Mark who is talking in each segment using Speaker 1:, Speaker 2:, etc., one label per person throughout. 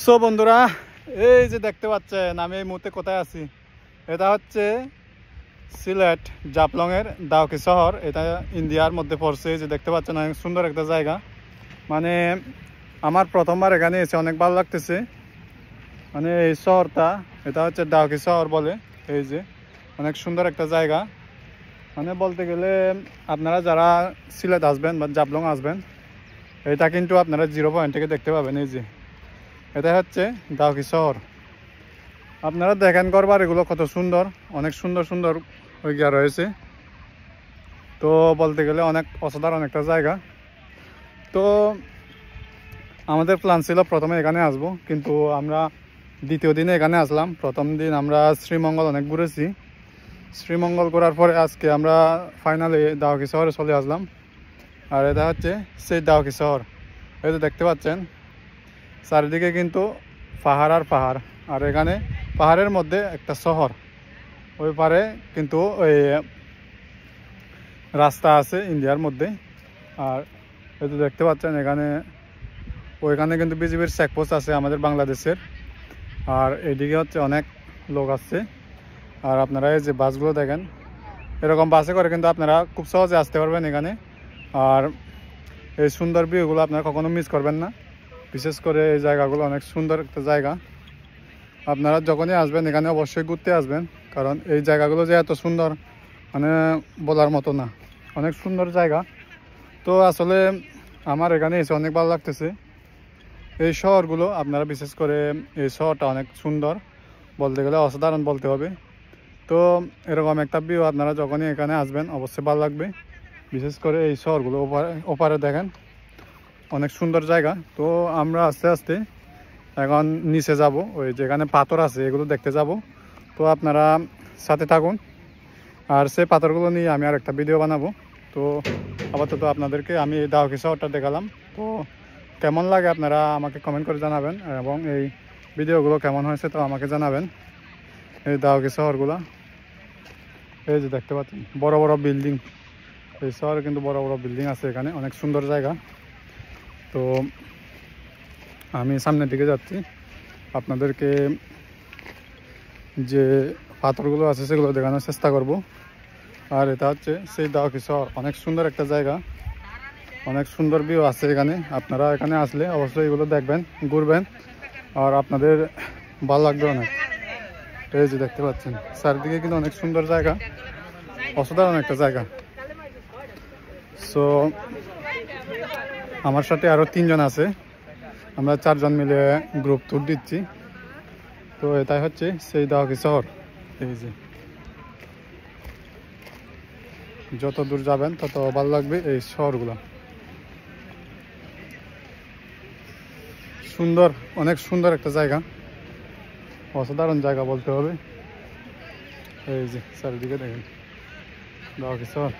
Speaker 1: So বন্ধুরা, এই যে দেখতে পাচ্ছেন আমি এই মুহূর্তে কোথায় আছি। এটা হচ্ছে সিলেট জাফলংয়ের দাউকি শহর। এটা ইন্ডিয়ার মধ্যে পড়ছে। এই যে দেখতে পাচ্ছেন অনেক সুন্দর একটা জায়গা। মানে আমার প্রথমবার এখানে এসে অনেক ভালো লাগতেছে। মানে এই শহরটা, এটা হচ্ছে দাউকি শহর বলে। এই যে অনেক সুন্দর একটা জায়গা। মানে বলতে গেলে আপনারা যারা সিলেট আসবেন বা জাফলং আসবেন, এটা কিন্তু আপনারা 0 পয়েন্ট থেকে দেখতে পাবেন। এই যে এটা হচ্ছে দাউকি শহর। আপনারা দেখেন করবার এগুলো কত সুন্দর, অনেক সুন্দর সুন্দর ওইগা রয়েছে। তো বলতে গেলে অনেক অসাধারণ একটা জায়গা। তো আমাদের প্ল্যান ছিল প্রথমে এখানে আসব, কিন্তু আমরা দ্বিতীয় দিনে এখানে আসলাম। প্রথম দিন আমরা শ্রীমঙ্গল অনেক ঘুরেছি। শ্রীমঙ্গল করার পরে আজকে আমরা ফাইনালি দাউকি শহরে চলে আসলাম। আর এটা হচ্ছে সেই দাউকি শহর। এই যে দেখতে পাচ্ছেন চারিদিকে কিন্তু পাহাড় আর পাহাড়। আর এখানে পাহাড়ের মধ্যে একটা শহর, ওই পারে কিন্তু ওই রাস্তা আছে ইন্ডিয়ার মধ্যে। আর এই যে দেখতে পাচ্ছেন ওইখানে কিন্তু বিজিবির চেকপোস্ট আছে আমাদের বাংলাদেশের। আর এইদিকে হচ্ছে অনেক লোক আসছে। আর আপনারা এই যে বাসগুলো দেখেন, এরকম বাসে করে কিন্তু আপনারা খুব সহজে আসতে পারবেন এখানে। আর এই সুন্দর ভিউগুলো আপনারা কখনো মিস করবেন না। বিশেষ করে এই জায়গাগুলো অনেক সুন্দর একটা জায়গা। আপনারা যখনই আসবেন এখানে অবশ্যই ঘুরতে আসবেন, কারণ এই জায়গাগুলো যে এত সুন্দর মানে বলার মতো না। অনেক সুন্দর জায়গা। তো আসলে আমার এখানে এসে অনেক ভালো লাগতেছে। এই শহরগুলো আপনারা বিশেষ করে এই শহরটা অনেক সুন্দর, বলতে গেলে অসাধারণ বলতে হবে। তো এরকম একটা ভিউ আপনারা যখনই এখানে আসবেন অবশ্যই ভালো লাগবে। বিশেষ করে এই শহরগুলো ওপারে দেখেন অনেক সুন্দর জায়গা। তো আমরা আস্তে আস্তে এখন নিচে যাব, ওই যেখানে পাথর আছে এগুলো দেখতে যাব। তো আপনারা সাথে থাকুন। আর সেই পাথরগুলো নিয়ে আমি আর একটা ভিডিও বানাবো। তো আপাতত আপনাদেরকে আমি এই দাউকি শহরটা দেখালাম। তো কেমন লাগে আপনারা আমাকে কমেন্ট করে জানাবেন, এবং এই ভিডিওগুলো কেমন হয়েছে তো আমাকে জানাবেন। এই দাউকি শহরগুলো এই যে দেখতে পাচ্ছেন বড় বড় বিল্ডিং। এই শহরে কিন্তু বড় বড় বিল্ডিং আছে এখানে, অনেক সুন্দর জায়গা। তো আমি সামনের দিকে যাচ্ছি, আপনাদেরকে যে পাথরগুলো আছে সেগুলো দেখানোর চেষ্টা করব। আর এটা হচ্ছে সেই দাউকি শহর, অনেক সুন্দর একটা জায়গা, অনেক সুন্দর ভিউ আছে এখানে। আপনারা এখানে আসলে অবশ্যই এগুলো দেখবেন, ঘুরবেন, আর আপনাদের ভালো লাগবে অনেক। এই যে দেখতে পাচ্ছেন চারিদিকে কিন্তু অনেক সুন্দর জায়গা, অসাধারণ একটা জায়গা। সো আমার সাথে আরও 3 জন আছে, আমরা 4 জন মিলে গ্রুপ ট্যুর দিচ্ছি। তো এটাই হচ্ছে সেই দাউকি শহর। এই যে যত দূর যাবেন তত ভালো লাগবে এই শহরগুলো। সুন্দর, অনেক সুন্দর একটা জায়গা, অসাধারণ জায়গা বলতে হবে। এই যে চারিদিকে দেখেন দাউকি শহর।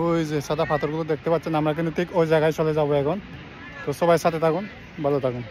Speaker 1: ওই যে সাদা পাথরগুলো দেখতে পাচ্ছেন, আমরা কিন্তু ঠিক ওই জায়গায় চলে যাবো এখন। তো সবাই সাথে থাকুন, ভালো থাকুন।